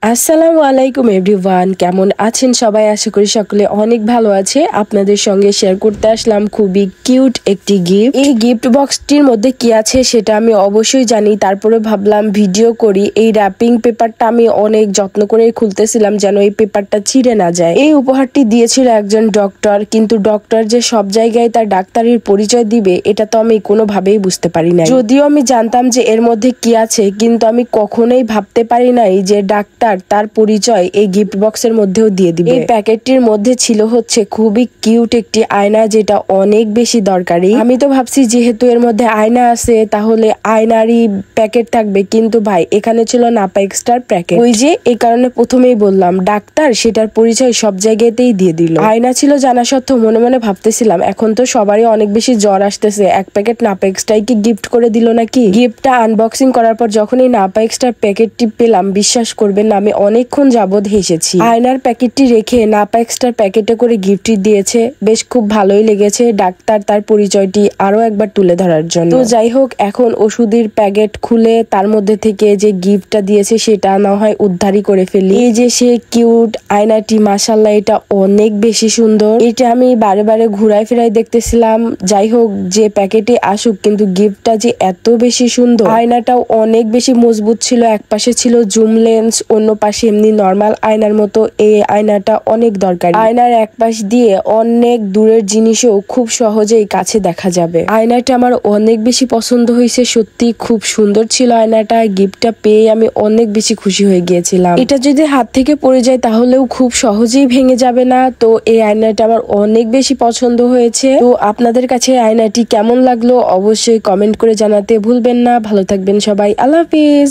আসসালামু আলাইকুম এভরিওয়ান, কেমন আছেন সবাই? আশা করি সকলে অনেক ভালো আছে। আপনাদের সঙ্গে শেয়ার করতে আসলাম খুবই কিউট একটি গিফট। এই গিফট বক্সটির মধ্যে কি আছে সেটা আমি অবশ্যই জানি, তারপরে ভাবলাম ভিডিও করি। এই র্যাপিং পেপারটা আমি অনেক যত্ন করে খুলতেছিলাম যেন এই পেপারটা ছিঁড়ে না যায়। এই উপহারটি দিয়েছিল একজন ডক্টর, কিন্তু ডক্টর যে সব জায়গায় তার ডাক্তারির পরিচয় দিবে এটা তো আমি কোনোভাবেই বুঝতে পারি না। যদিও আমি জানতাম যে এর মধ্যে কি আছে, কিন্তু আমি কখনোই ভাবতে পারি নাই যে ডাক্তার তার পরিচয় এই গিফট বক্সের মধ্যেও দিয়ে দিবে। এই প্যাকেটটির মধ্যে ছিল হচ্ছে খুবই কিউট একটি আয়না, যেটা অনেক বেশি দরকারি। আমি তো ভাবছি যেহেতু এর মধ্যে আয়না আছে তাহলে আয়নারই প্যাকেট থাকবে, কিন্তু ভাই এখানে ছিল নাপা এক্সট্রার প্যাকেট। ওই যে এই কারণে প্রথমেই বললাম ডাক্তার সেটার পরিচয় সব জায়গাতেই দিয়ে দিল। আয়না ছিল জানা সত্ত্বেও মনে মনে ভাবতেছিলাম এখন তো সবারই অনেক বেশি জ্বর আসতেছে, এক প্যাকেট নাপা এক্সট্রাই কি গিফট করে দিল নাকি। গিফটটা আনবক্সিং করার পর যখন এই নাপা এক্সট্রার প্যাকেটটি পেলাম, বিশ্বাস করবেন না আমি অনেকক্ষণ যাবৎ হেসেছি। আয়নার প্যাকেটটি রেখে নাপা এক্সট্রার প্যাকেটে করে গিফটটি দিয়েছে, বেশ খুব ভালোই লেগেছে ডাক্তার তার পরিচয়টি আরো একবার তুলে ধরার জন্য। তো যাই হোক, এখন ওষুধের প্যাকেট খুলে তার মধ্যে থেকে যে গিফটটা দিয়েছে সেটা না হয় উদ্ধারই করে ফেলি। এই যে সে কিউট আয়নাটি, মাশাআল্লাহ এটা অনেক বেশি সুন্দর। এটা আমি বারে বারে ঘুরাই ফিরাই দেখতেছিলাম। যাই হোক, যে প্যাকেটে আসুক, কিন্তু গিফটটা যে এত বেশি সুন্দর। আয়নাটাও অনেক বেশি মজবুত ছিল, এক পাশে ছিল জুম লেন্স, অন্য পাশে এমনি নর্মাল আয়নার মতো। এই আয়নাটা অনেক দরকারি। আয়নার এক পাশ দিয়ে অনেক দূরের জিনিসও খুব সহজেই কাছে দেখা যাবে। আয়নাটা আমার অনেক বেশি পছন্দ হয়েছে, সত্যি খুব সুন্দর ছিল আয়নাটা। গিফটটা পেয়ে আমি অনেক বেশি খুশি হয়ে গিয়েছিলাম। এটা যদি হাত থেকে পড়ে যায় তাহলেও খুব সহজেই ভেঙে যাবে না। তো এই আয়নাটা আমার অনেক বেশি পছন্দ হয়েছে। তো আপনাদের কাছে আয়নাটি কেমন লাগলো অবশ্যই কমেন্ট করে জানাতে ভুলবেন না। ভালো থাকবেন সবাই, আল্লাহ হাফিজ।